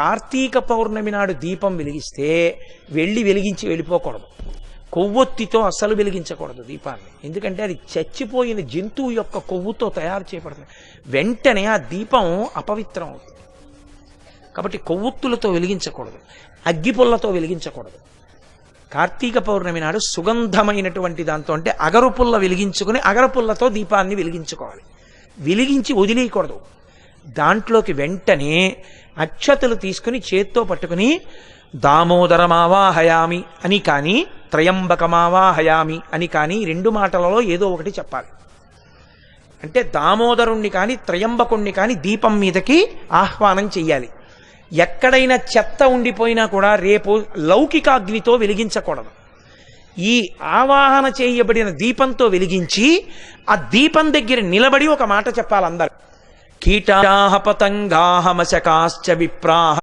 కార్తీక పౌర్ణమి నాడు దీపం వెలిగిస్తే వెలిగించి వెళ్ళిపోకూడదు. కొవ్వొత్తితో అస్సలు వెలిగించకూడదు దీపాన్ని. ఎందుకంటే అది చచ్చిపోయిన జంతువు యొక్క కొవ్వుతో తయారు చేయబడుతుంది. వెంటనే ఆ దీపం అపవిత్రం అవుతుంది. కాబట్టి కొవ్వొత్తులతో వెలిగించకూడదు, అగ్గిపుల్లతో వెలిగించకూడదు. కార్తీక పౌర్ణమి నాడు సుగంధమైనటువంటి దాంతో, అంటే అగరుపుల్ల వెలిగించుకుని అగరపుల్లతో దీపాన్ని వెలిగించుకోవాలి. వెలిగించి వదిలేయకూడదు. దాంట్లోకి వెంటనే అక్షతలు తీసుకుని చేత్తో పట్టుకుని దామోదరమావాహయామి అని కానీ త్రయంబకమావాహయామి అని కానీ 2 మాటలలో ఏదో ఒకటి చెప్పాలి. అంటే దామోదరుణ్ణి కానీ త్రయంబకుణ్ణి కానీ దీపం మీదకి ఆహ్వానం చెయ్యాలి. ఎక్కడైనా చెత్త ఉండిపోయినా కూడా రేపు లౌకికాగ్నితో వెలిగించకూడదు. ఈ ఆవాహన చేయబడిన దీపంతో వెలిగించి ఆ దీపం దగ్గర నిలబడి ఒక మాట చెప్పాలి అందరూ. కీటాః పతంగాః మశకాశ్చ విప్రాః